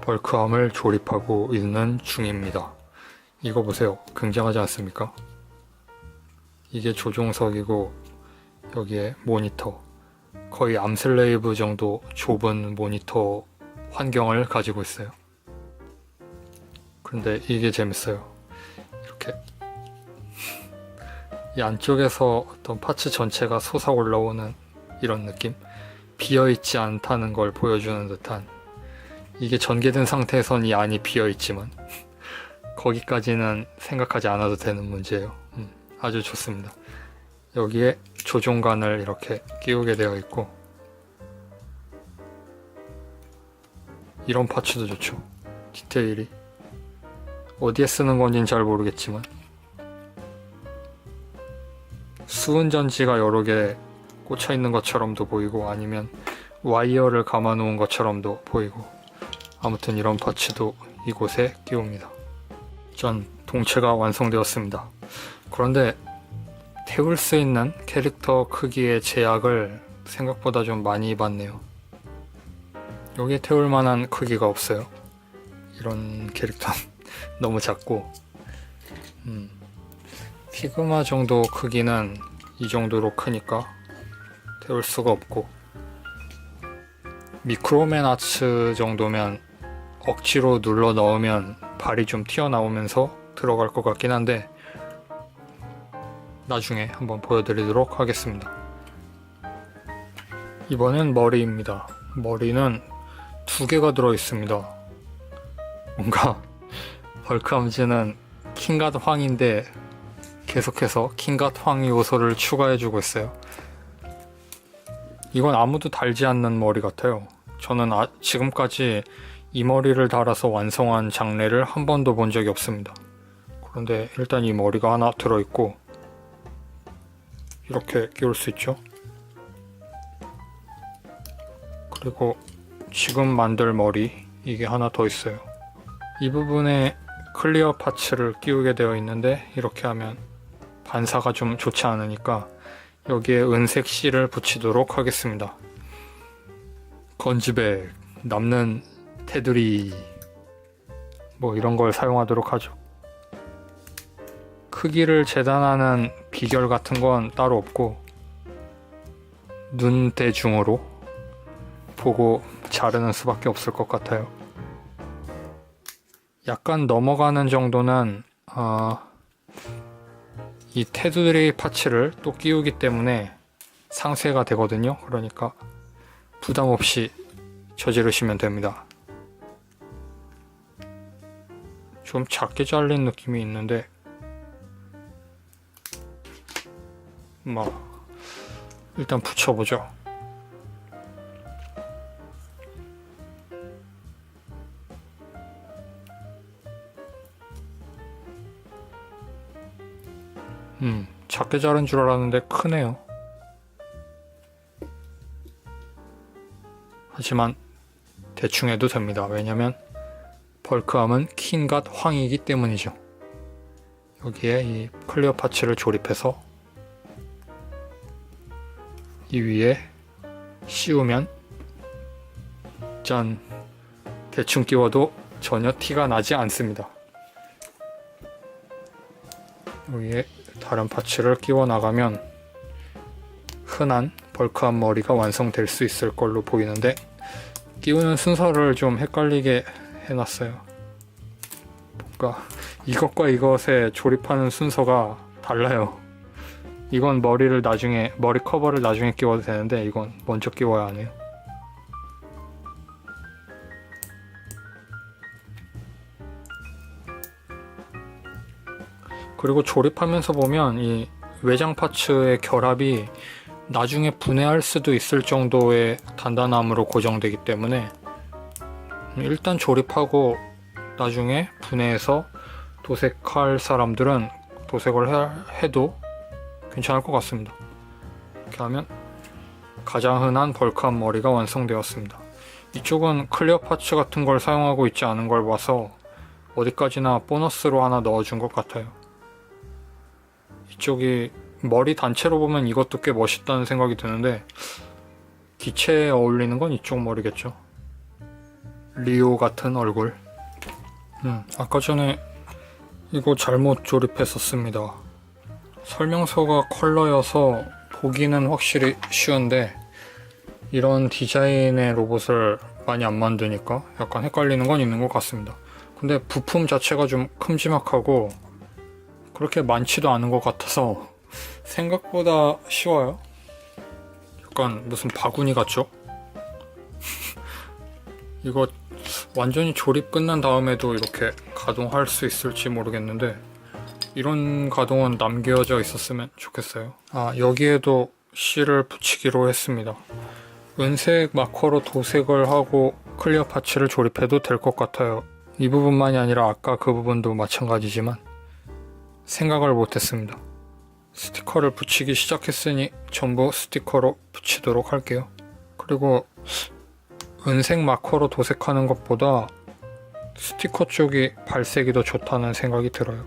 벌크암을 조립하고 있는 중입니다. 이거 보세요. 굉장하지 않습니까? 이게 조종석이고 여기에 모니터, 거의 암슬레이브 정도 좁은 모니터 환경을 가지고 있어요. 근데 이게 재밌어요. 이렇게 이 안쪽에서 어떤 파츠 전체가 솟아 올라오는 이런 느낌? 비어있지 않다는 걸 보여주는 듯한, 이게 전개된 상태에선 이 안이 비어있지만 거기까지는 생각하지 않아도 되는 문제예요. 아주 좋습니다. 여기에 조종관을 이렇게 끼우게 되어 있고, 이런 파츠도 좋죠. 디테일이 어디에 쓰는 건지는 잘 모르겠지만 수은전지가 여러 개 꽂혀 있는 것처럼도 보이고, 아니면 와이어를 감아 놓은 것처럼도 보이고, 아무튼 이런 파츠도 이곳에 끼웁니다. 전 동체가 완성되었습니다. 그런데 태울 수 있는 캐릭터 크기의 제약을 생각보다 좀 많이 받네요. 여기에 태울 만한 크기가 없어요. 이런 캐릭터는 너무 작고, 피그마 정도 크기는 이 정도로 크니까 태울 수가 없고, 미크로맨 아츠 정도면 억지로 눌러 넣으면 발이 좀 튀어나오면서 들어갈 것 같긴 한데, 나중에 한번 보여드리도록 하겠습니다. 이번엔 머리입니다. 머리는 2개가 들어있습니다. 뭔가 벌크암즈는 킹갓 황인데 계속해서 킹갓 황 요소를 추가해주고 있어요. 이건 아무도 달지 않는 머리 같아요. 저는 지금까지 이 머리를 달아서 완성한 장례를 한 번도 본 적이 없습니다. 그런데 일단 이 머리가 하나 들어있고, 이렇게 끼울 수 있죠. 그리고 지금 만들 머리, 이게 하나 더 있어요. 이 부분에 클리어 파츠를 끼우게 되어 있는데, 이렇게 하면 반사가 좀 좋지 않으니까 여기에 은색 실을 붙이도록 하겠습니다. 건지백, 남는 테두리, 뭐 이런 걸 사용하도록 하죠. 크기를 재단하는 비결 같은 건 따로 없고, 눈 대중으로 보고 자르는 수밖에 없을 것 같아요. 약간 넘어가는 정도는 이 테두리 파츠를 또 끼우기 때문에 상쇄가 되거든요. 그러니까 부담 없이 저지르시면 됩니다. 좀 작게 잘린 느낌이 있는데, 일단 붙여보죠. 작게 자른 줄 알았는데 크네요. 하지만 대충 해도 됩니다. 왜냐면 벌크암은 킹갓 황이기 때문이죠. 여기에 이 클리어 파츠를 조립해서 이 위에 씌우면, 짠! 대충 끼워도 전혀 티가 나지 않습니다. 여기에 다른 파츠를 끼워 나가면 흔한 벌크암 머리가 완성될 수 있을 걸로 보이는데, 끼우는 순서를 좀 헷갈리게 해놨어요. 뭔가 이것과 이것에 조립하는 순서가 달라요. 이건 머리 커버를 나중에 끼워도 되는데, 이건 먼저 끼워야 하네요. 그리고 조립하면서 보면 이 외장 파츠의 결합이 나중에 분해할 수도 있을 정도의 단단함으로 고정되기 때문에, 일단 조립하고 나중에 분해해서 도색할 사람들은 도색을 해도 괜찮을 것 같습니다. 이렇게 하면 가장 흔한 벌크암 머리가 완성되었습니다. 이쪽은 클리어 파츠 같은 걸 사용하고 있지 않은 걸 봐서 어디까지나 보너스로 하나 넣어준 것 같아요. 이쪽이 머리 단체로 보면 이것도 꽤 멋있다는 생각이 드는데, 기체에 어울리는 건 이쪽 머리겠죠. 리오 같은 얼굴. 아까 전에 이거 잘못 조립했었습니다. 설명서가 컬러여서 보기는 확실히 쉬운데 이런 디자인의 로봇을 많이 안 만드니까 약간 헷갈리는 건 있는 것 같습니다. 근데 부품 자체가 좀 큼지막하고 그렇게 많지도 않은 것 같아서 생각보다 쉬워요. 약간 무슨 바구니 같죠? 이거 완전히 조립 끝난 다음에도 이렇게 가동할 수 있을지 모르겠는데 이런 가동은 남겨져 있었으면 좋겠어요. 여기에도 실을 붙이기로 했습니다. 은색 마커로 도색을 하고 클리어 파츠를 조립해도 될 것 같아요. 이 부분만이 아니라 아까 그 부분도 마찬가지지만 생각을 못했습니다. 스티커를 붙이기 시작했으니 전부 스티커로 붙이도록 할게요. 그리고 은색 마커로 도색하는 것보다 스티커 쪽이 발색이 더 좋다는 생각이 들어요.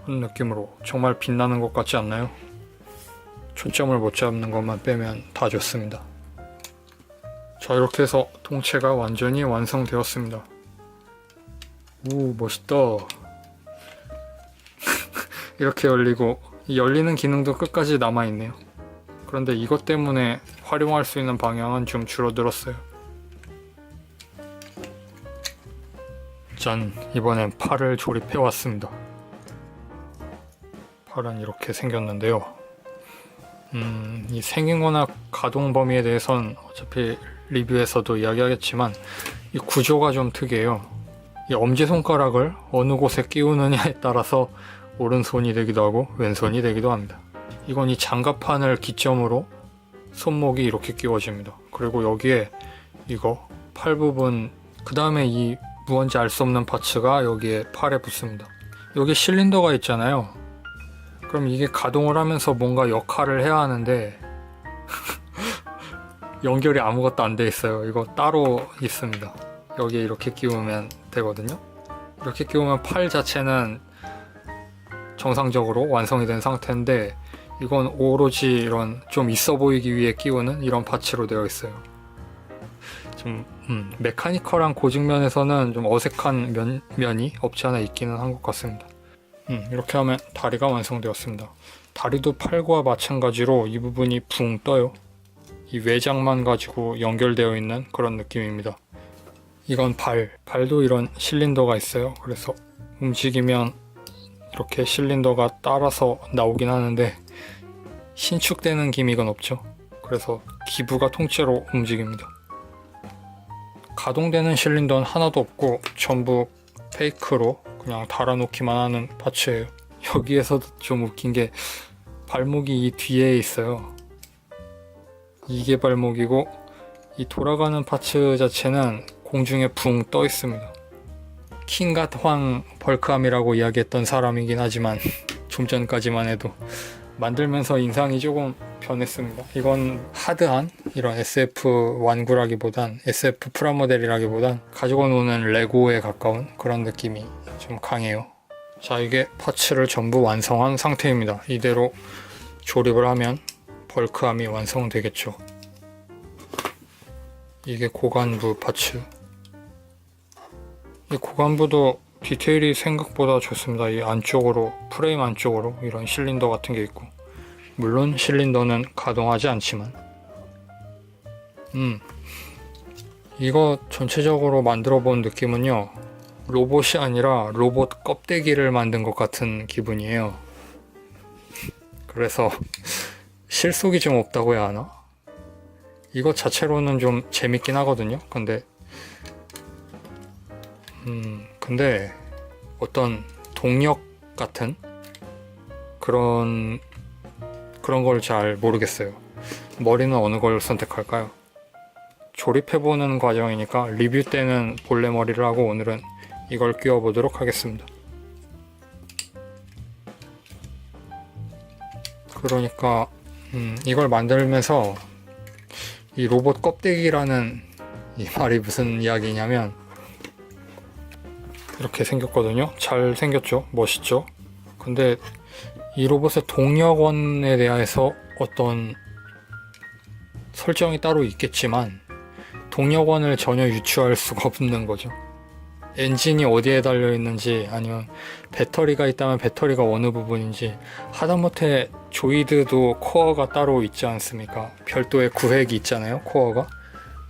그런 느낌으로 정말 빛나는 것 같지 않나요? 초점을 못 잡는 것만 빼면 다 좋습니다. 자, 이렇게 해서 동체가 완전히 완성되었습니다. 오, 멋있다. 이렇게 열리고 이 열리는 기능도 끝까지 남아있네요. 그런데 이것 때문에 활용할 수 있는 방향은 좀 줄어들었어요. 짠! 이번엔 팔을 조립해 왔습니다. 팔은 이렇게 생겼는데요. 이 생긴거나 가동 범위에 대해선 어차피 리뷰에서도 이야기하겠지만 이 구조가 좀 특이해요. 이 엄지손가락을 어느 곳에 끼우느냐에 따라서 오른손이 되기도 하고 왼손이 되기도 합니다. 이건 이 장갑판을 기점으로 손목이 이렇게 끼워집니다. 그리고 여기에 이거 팔 부분, 그 다음에 이 무언지 알 수 없는 파츠가 여기에 팔에 붙습니다. 여기 실린더가 있잖아요. 그럼 이게 가동을 하면서 뭔가 역할을 해야 하는데 연결이 아무것도 안 돼 있어요. 이거 따로 있습니다. 여기에 이렇게 끼우면 되거든요. 이렇게 끼우면 팔 자체는 정상적으로 완성이 된 상태인데 이건 오로지 이런 좀 있어 보이기 위해 끼우는 이런 파츠로 되어 있어요. 좀 메카니컬한 고직면에서는 좀 어색한 면이 없지 않아 있기는 한 것 같습니다. 이렇게 하면 다리가 완성되었습니다. 다리도 팔과 마찬가지로 이 부분이 붕 떠요. 이 외장만 가지고 연결되어 있는 그런 느낌입니다. 이건 발도 이런 실린더가 있어요. 그래서 움직이면 이렇게 실린더가 따라서 나오긴 하는데 신축되는 기믹은 없죠. 그래서 기부가 통째로 움직입니다. 가동되는 실린더는 하나도 없고 전부 페이크로 그냥 달아놓기만 하는 파츠예요. 여기에서도 좀 웃긴 게 발목이 이 뒤에 있어요. 이게 발목이고 이 돌아가는 파츠 자체는 공중에 붕 떠 있습니다. 킹갓 황 벌크함이라고 이야기했던 사람이긴 하지만 좀 전까지만 해도 만들면서 인상이 조금 변했습니다. 이건 하드한 이런 SF 완구라기보단 SF 프라모델이라기보단 가지고 노는 레고에 가까운 그런 느낌이 좀 강해요. 자, 이게 파츠를 전부 완성한 상태입니다. 이대로 조립을 하면 벌크함이 완성되겠죠. 이게 고관부 파츠. 이 고관부도 디테일이 생각보다 좋습니다. 이 안쪽으로, 프레임 안쪽으로 이런 실린더 같은 게 있고, 물론 실린더는 가동하지 않지만 이거 전체적으로 만들어 본 느낌은요, 로봇이 아니라 로봇 껍데기를 만든 것 같은 기분이에요. 그래서 실속이 좀 없다고 해야 하나? 이거 자체로는 좀 재밌긴 하거든요. 근데 어떤 동력 같은 그런 걸 잘 모르겠어요. 머리는 어느 걸 선택할까요? 조립해보는 과정이니까 리뷰 때는 본래 머리를 하고 오늘은 이걸 끼워보도록 하겠습니다. 그러니까 이걸 만들면서 이 로봇 껍데기라는 이 말이 무슨 이야기냐면 이렇게 생겼거든요. 잘 생겼죠? 멋있죠? 근데 이 로봇의 동력원에 대해서 어떤 설정이 따로 있겠지만 동력원을 전혀 유추할 수가 없는 거죠. 엔진이 어디에 달려 있는지 아니면 배터리가 있다면 배터리가 어느 부분인지, 하다못해 조이드도 코어가 따로 있지 않습니까? 별도의 구획이 있잖아요, 코어가.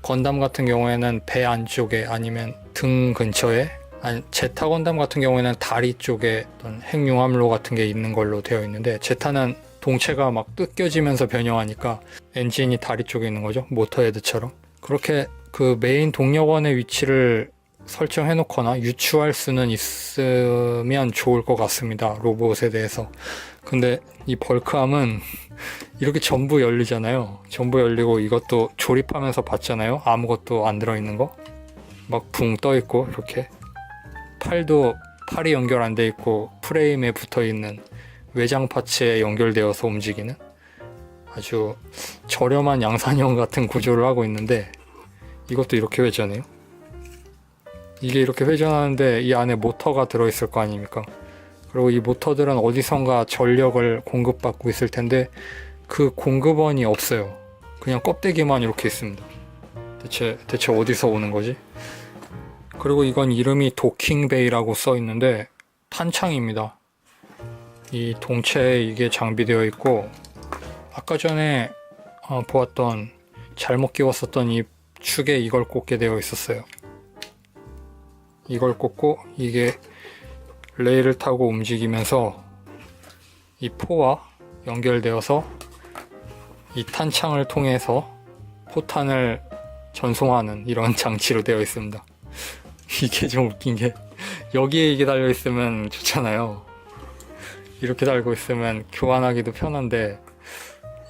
건담 같은 경우에는 배 안쪽에 아니면 등 근처에, 아니 제타 건담 같은 경우에는 다리 쪽에 어떤 핵융합로 같은 게 있는 걸로 되어 있는데, 제타는 동체가 막 뜯겨지면서 변형하니까 엔진이 다리 쪽에 있는 거죠, 모터헤드처럼. 그렇게 그 메인 동력원의 위치를 설정해 놓거나 유추할 수는 있으면 좋을 것 같습니다, 로봇에 대해서. 근데 이 벌크함은 이렇게 전부 열리잖아요. 전부 열리고 이것도 조립하면서 봤잖아요, 아무것도 안 들어있는 거. 막 붕 떠있고, 이렇게 팔이 연결 안 돼 있고 프레임에 붙어 있는 외장 파츠에 연결되어서 움직이는 아주 저렴한 양산형 같은 구조를 하고 있는데, 이것도 이렇게 회전해요. 이게 이렇게 회전하는데 이 안에 모터가 들어있을 거 아닙니까? 그리고 이 모터들은 어디선가 전력을 공급받고 있을 텐데 그 공급원이 없어요. 그냥 껍데기만 이렇게 있습니다. 대체 어디서 오는 거지? 그리고 이건 이름이 도킹베이라고 써 있는데 탄창입니다. 이 동체에 이게 장비되어 있고, 아까 전에 보았던, 잘못 끼웠었던 이 축에 이걸 꽂게 되어 있었어요. 이걸 꽂고 이게 레일을 타고 움직이면서 이 포와 연결되어서 이 탄창을 통해서 포탄을 전송하는 이런 장치로 되어 있습니다. 이게 좀 웃긴 게, 여기에 이게 달려 있으면 좋잖아요. 이렇게 달고 있으면 교환하기도 편한데,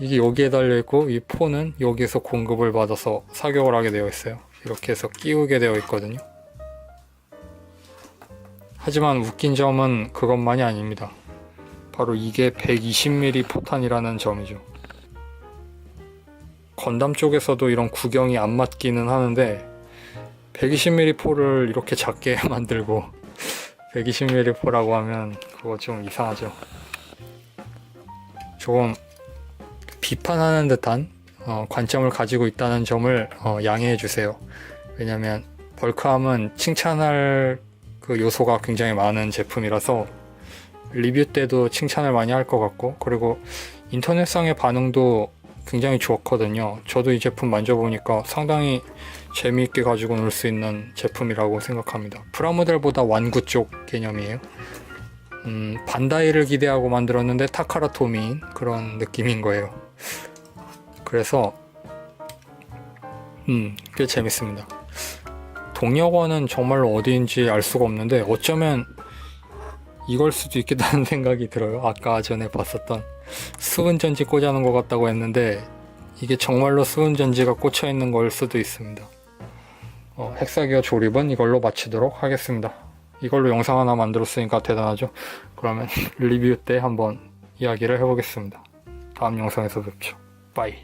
이게 여기에 달려 있고 이 포는 여기서 공급을 받아서 사격을 하게 되어 있어요. 이렇게 해서 끼우게 되어 있거든요. 하지만 웃긴 점은 그것만이 아닙니다. 바로 이게 120mm 포탄이라는 점이죠. 건담 쪽에서도 이런 구경이 안 맞기는 하는데 120mm 포를 이렇게 작게 만들고 120mm 포라고 하면 그거 좀 이상하죠. 조금 비판하는 듯한 관점을 가지고 있다는 점을 양해해 주세요. 왜냐면 벌크함은 칭찬할 그 요소가 굉장히 많은 제품이라서 리뷰 때도 칭찬을 많이 할 것 같고, 그리고 인터넷상의 반응도 굉장히 좋았거든요. 저도 이 제품 만져보니까 상당히 재미있게 가지고 놀 수 있는 제품이라고 생각합니다. 프라모델보다 완구 쪽 개념이에요. 반다이를 기대하고 만들었는데 타카라 토미인 그런 느낌인 거예요. 그래서 꽤 재밌습니다. 동력원은 정말로 어디인지 알 수가 없는데 어쩌면 이걸 수도 있겠다는 생각이 들어요. 아까 전에 봤었던 수은전지 꽂아놓은 것 같다고 했는데 이게 정말로 수은전지가 꽂혀 있는 걸 수도 있습니다. 헥사기어 조립은 이걸로 마치도록 하겠습니다. 이걸로 영상 하나 만들었으니까 대단하죠. 그러면 리뷰 때 한번 이야기를 해보겠습니다. 다음 영상에서 뵙죠. 빠이.